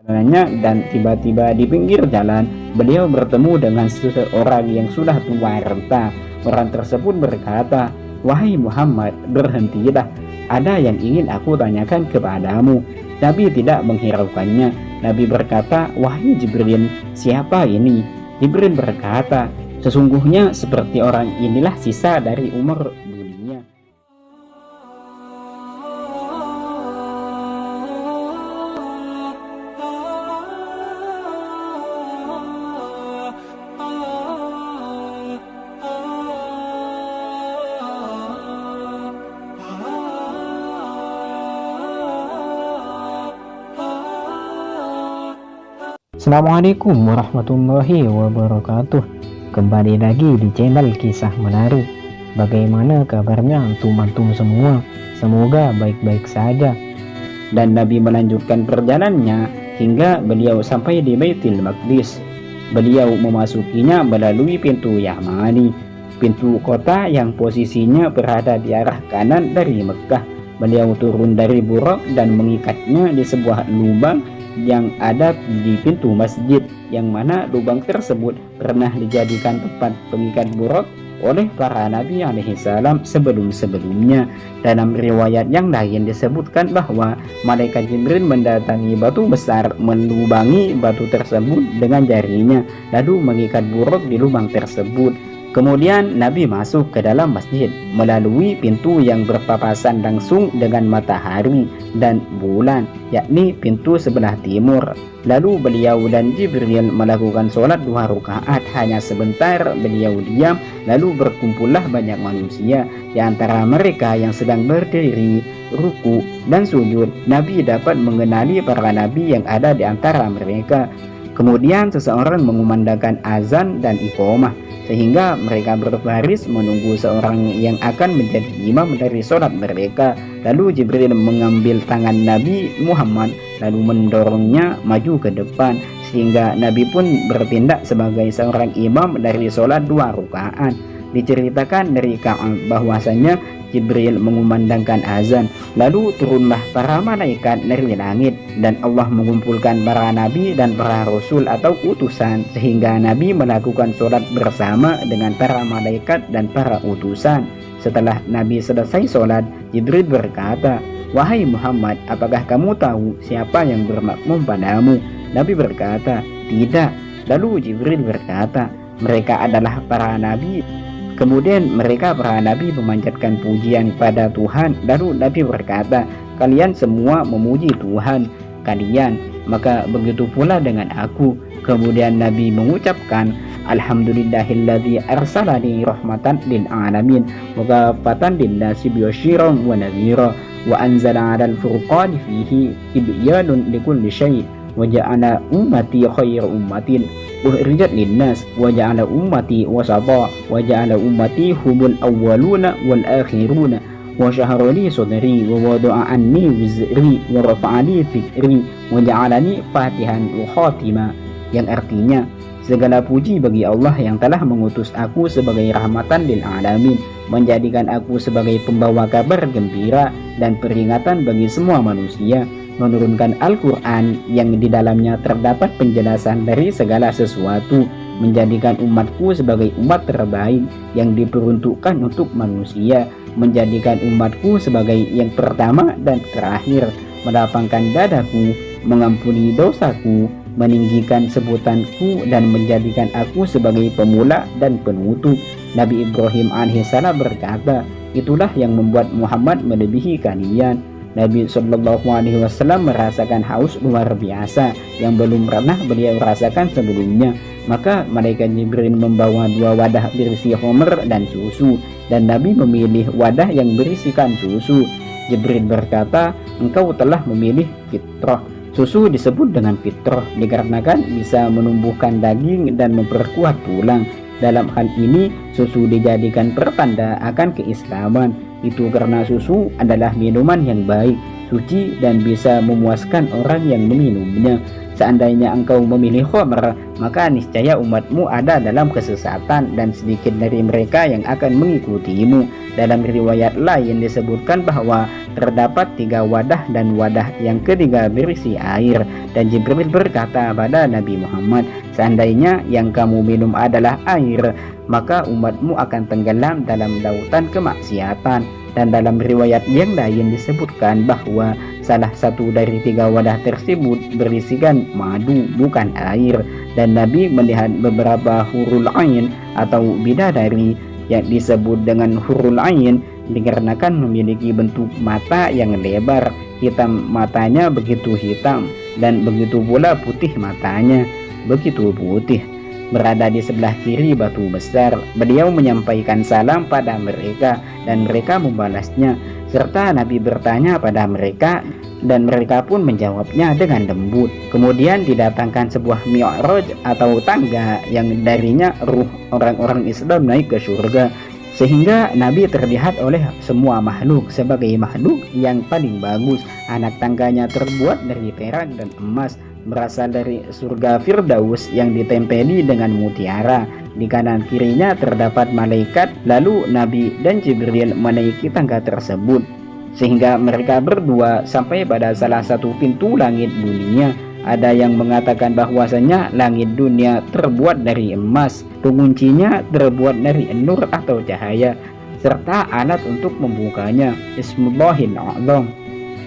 dan tiba-tiba di pinggir jalan beliau bertemu dengan seseorang yang sudah tua renta. Orang tersebut berkata, "Wahai Muhammad, berhentilah. Ada yang ingin aku tanyakan kepadamu." Nabi tidak menghiraukannya. Nabi berkata, "Wahai Jibril, siapa ini?" Jibril berkata, "Sesungguhnya seperti orang inilah sisa dari umur dunia." Assalamualaikum warahmatullahi wabarakatuh. Kembali lagi di channel Kisah Menarik. Bagaimana kabarnya antum-antum semua? Semoga baik-baik saja. Dan Nabi melanjutkan perjalanannya hingga beliau sampai di Baitul Maqdis. Beliau memasukinya melalui pintu Yamani, pintu kota yang posisinya berada di arah kanan dari Mekah. Beliau turun dari buraq dan mengikatnya di sebuah lubang yang ada di pintu masjid, yang mana lubang tersebut pernah dijadikan tempat pengikat buraq oleh para nabi alaihissalam sebelum-sebelumnya. Dalam riwayat yang lain disebutkan bahwa malaikat Jibril mendatangi batu besar, melubangi batu tersebut dengan jarinya, lalu mengikat buraq di lubang tersebut. Kemudian Nabi masuk ke dalam masjid melalui pintu yang berpapasan langsung dengan matahari dan bulan, yakni pintu sebelah timur. Lalu beliau dan Jibril melakukan sholat 2 rakaat. Hanya sebentar beliau diam, lalu berkumpullah banyak manusia. Di antara mereka yang sedang berdiri, ruku dan sujud, Nabi dapat mengenali para nabi yang ada di antara mereka. Kemudian seseorang mengumandangkan azan dan iqamah, sehingga mereka berbaris menunggu seorang yang akan menjadi imam dari sholat mereka. Lalu Jibril mengambil tangan Nabi Muhammad lalu mendorongnya maju ke depan, sehingga Nabi pun bertindak sebagai seorang imam dari sholat 2 rakaat. Diceritakan dari Ka'ab bahwasanya Jibril mengumandangkan azan, lalu turunlah para malaikat dari langit, dan Allah mengumpulkan para nabi dan para rasul atau utusan, sehingga Nabi melakukan sholat bersama dengan para malaikat dan para utusan. Setelah Nabi selesai sholat, Jibril berkata, "Wahai Muhammad, apakah kamu tahu siapa yang bermakmum padamu?" Nabi berkata, "Tidak." Lalu Jibril berkata, "Mereka adalah para nabi." Kemudian mereka para nabi memanjatkan pujian pada Tuhan. Lalu Nabi berkata, "Kalian semua memuji Tuhan kalian, maka begitu pula dengan aku." Kemudian Nabi mengucapkan, "Alhamdulillahilladzi arsalani rahmatan lil alamin wa kafatan linnasi bisyirran wa nadhira wa anzala 'alal furqani fihi tibyanun likulli syai' wa ja'ala ummati khairu ummatin ukhrijat linnas wa ja'ala ummati wasata wa ja'ala ummati humul awwaluna wal akhiruna wa syahrali sadri wa wada'a anni wizri wa rafa'ali fikri wa ja'alani fatihan wa khatima." Yang artinya, segala puji bagi Allah yang telah mengutus aku sebagai rahmatan lil alamin, menjadikan aku sebagai pembawa kabar gembira dan peringatan bagi semua manusia, menurunkan Al-Quran yang di dalamnya terdapat penjelasan dari segala sesuatu, menjadikan umatku sebagai umat terbaik yang diperuntukkan untuk manusia, menjadikan umatku sebagai yang pertama dan terakhir, melapangkan dadaku, mengampuni dosaku, meninggikan sebutanku, dan menjadikan aku sebagai pemula dan penutup. Nabi Ibrahim alaihissalam berkata, "Itulah yang membuat Muhammad melebihi kalian." Nabi SAW merasakan haus luar biasa yang belum pernah beliau rasakan sebelumnya. Maka malaikat Jibril membawa 2 wadah berisi homer dan susu, dan Nabi memilih wadah yang berisikan susu. Jibril berkata, "Engkau telah memilih fitrah." Susu disebut dengan fitrah dikarenakan bisa menumbuhkan daging dan memperkuat tulang. Dalam hal ini susu dijadikan pertanda akan keislaman. Itu karena susu adalah minuman yang baik, suci, dan bisa memuaskan orang yang meminumnya. Seandainya engkau memilih khamr, maka niscaya umatmu ada dalam kesesatan dan sedikit dari mereka yang akan mengikutimu. Dalam riwayat lain disebutkan bahwa terdapat 3 wadah dan wadah yang ketiga berisi air. Dan Jibril berkata pada Nabi Muhammad, seandainya yang kamu minum adalah air, maka umatmu akan tenggelam dalam lautan kemaksiatan. Dan dalam riwayat yang lain disebutkan bahwa salah satu dari 3 wadah tersebut berisikan madu, bukan air. Dan Nabi melihat beberapa hurul ain atau bidadari yang disebut dengan hurul ain dikarenakan memiliki bentuk mata yang lebar, hitam matanya begitu hitam, dan begitu pula putih matanya begitu putih. Berada di sebelah kiri batu besar, beliau menyampaikan salam pada mereka dan mereka membalasnya, serta Nabi bertanya pada mereka dan mereka pun menjawabnya dengan lembut. Kemudian didatangkan sebuah mi'raj atau tangga yang darinya ruh orang-orang Islam naik ke surga, sehingga Nabi terlihat oleh semua makhluk sebagai makhluk yang paling bagus. Anak tangganya terbuat dari perak dan emas, berasal dari surga Firdaus yang ditempeli dengan mutiara. Di kanan kirinya terdapat malaikat. Lalu Nabi dan Jibril menaiki tangga tersebut sehingga mereka berdua sampai pada salah satu pintu langit dunia. Ada yang mengatakan bahwasanya langit dunia terbuat dari emas, penguncinya terbuat dari nur atau cahaya, serta alat untuk membukanya, Ismullahil A'zam,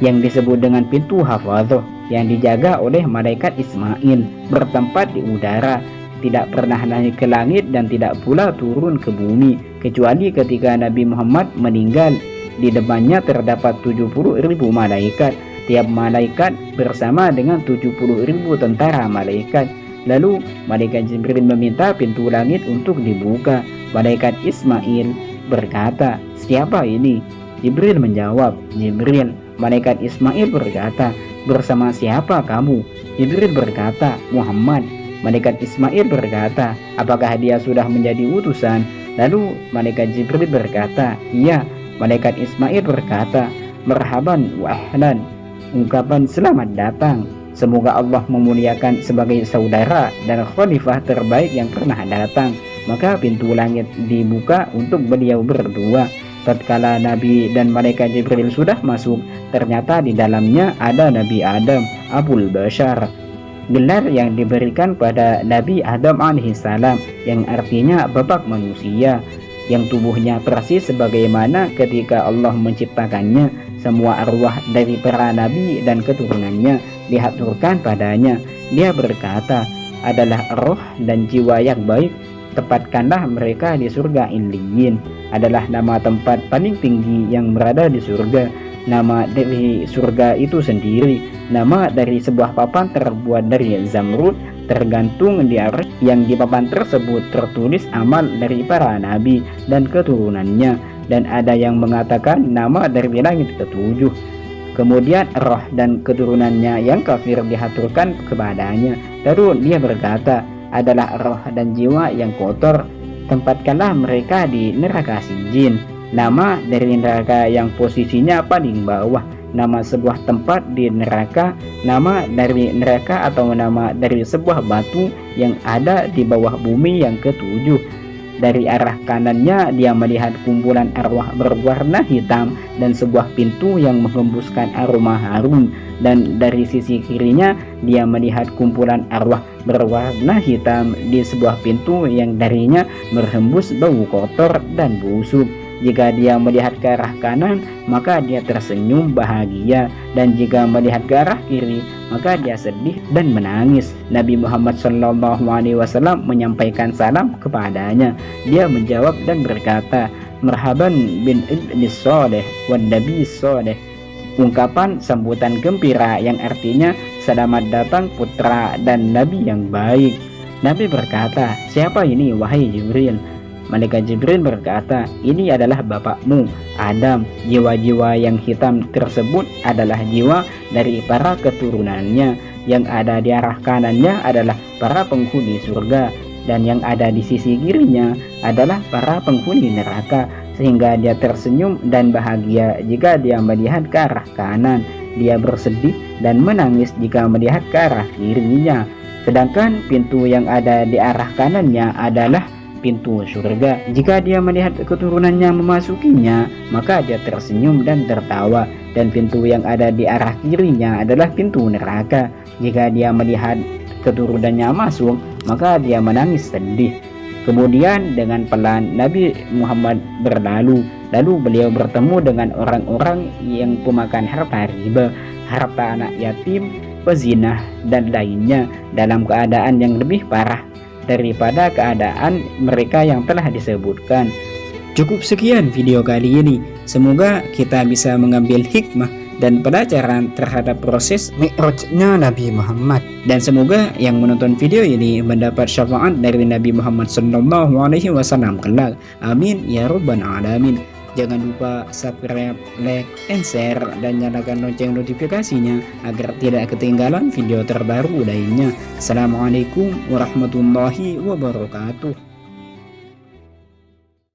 yang disebut dengan pintu hafadhah, yang dijaga oleh malaikat Ismail, bertempat di udara, tidak pernah naik ke langit dan tidak pula turun ke bumi, kecuali ketika Nabi Muhammad meninggal. Di depannya terdapat 70.000 malaikat, tiap malaikat bersama dengan 70.000 tentara malaikat. Lalu malaikat Jibril meminta pintu langit untuk dibuka. Malaikat Ismail berkata, siapa ini? Jibril menjawab, Jibril. Malaikat Ismail berkata, bersama siapa kamu? Jibril berkata, Muhammad. Malaikat Ismail berkata, apakah dia sudah menjadi utusan? Lalu malaikat Jibril berkata, iya. Malaikat Ismail berkata, marhaban wa ahlan, ungkapan selamat datang, semoga Allah memuliakan sebagai saudara dan khalifah terbaik yang pernah datang. Maka pintu langit dibuka untuk beliau berdua. Tatkala Nabi dan malaikat Jibril sudah masuk, ternyata di dalamnya ada Nabi Adam, Abul Bashar, gelar yang diberikan pada Nabi Adam alaihissalam, yang artinya bapak manusia, yang tubuhnya persis sebagaimana ketika Allah menciptakannya. Semua arwah dari para nabi dan keturunannya dihaturkan padanya. Dia berkata, adalah roh dan jiwa yang baik, tepatkanlah mereka di surga Illiyin. Adalah nama tempat paling tinggi yang berada di surga. Nama dari surga itu sendiri, nama dari sebuah papan terbuat dari zamrud, tergantung di arah yang di papan tersebut tertulis amal dari para nabi dan keturunannya. Dan ada yang mengatakan nama dari langit ketujuh. Kemudian roh dan keturunannya yang kafir dihaturkan kepadanya. Lalu dia berkata, adalah roh dan jiwa yang kotor, tempatkanlah mereka di neraka Sijin. Nama dari neraka yang posisinya paling bawah, nama sebuah tempat di neraka, nama dari neraka atau nama dari sebuah batu yang ada di bawah bumi yang ketujuh. Dari arah kanannya dia melihat kumpulan arwah berwarna hitam dan sebuah pintu yang menghembuskan aroma harum. Dan dari sisi kirinya dia melihat kumpulan arwah berwarna hitam di sebuah pintu yang darinya berhembus bau kotor dan busuk. Jika dia melihat ke arah kanan, maka dia tersenyum bahagia, dan jika melihat ke arah kiri, maka dia sedih dan menangis. Nabi Muhammad SAW menyampaikan salam kepadanya. Dia menjawab dan berkata, marhaban bin ibni soleh wan nabi soleh, ungkapan sambutan gembira yang artinya selamat datang putra dan nabi yang baik. Nabi berkata, siapa ini wahai Jibril? Malaikat Jibril berkata, ini adalah bapakmu Adam. Jiwa-jiwa yang hitam tersebut adalah jiwa dari para keturunannya. Yang ada di arah kanannya adalah para penghuni surga, dan yang ada di sisi kirinya adalah para penghuni neraka. Sehingga dia tersenyum dan bahagia jika dia melihat ke arah kanan. Dia bersedih dan menangis jika melihat ke arah kirinya. Sedangkan pintu yang ada di arah kanannya adalah pintu surga. Jika dia melihat keturunannya memasukinya, maka dia tersenyum dan tertawa, dan pintu yang ada di arah kirinya adalah pintu neraka. Jika dia melihat keturunannya masuk, maka dia menangis sedih. Kemudian dengan pelan Nabi Muhammad berlalu, lalu beliau bertemu dengan orang-orang yang pemakan harta riba, harta anak yatim, pezinah, dan lainnya dalam keadaan yang lebih parah daripada keadaan mereka yang telah disebutkan. Cukup sekian video kali ini. Semoga kita bisa mengambil hikmah dan pelajaran terhadap proses Mi'rajnya Nabi Muhammad. Dan semoga yang menonton video ini mendapat syafaat dari Nabi Muhammad SAW kelak. Amin ya rabbal alamin. Jangan lupa subscribe, like, and share, dan nyalakan lonceng notifikasinya agar tidak ketinggalan video terbaru lainnya. Assalamualaikum warahmatullahi wabarakatuh.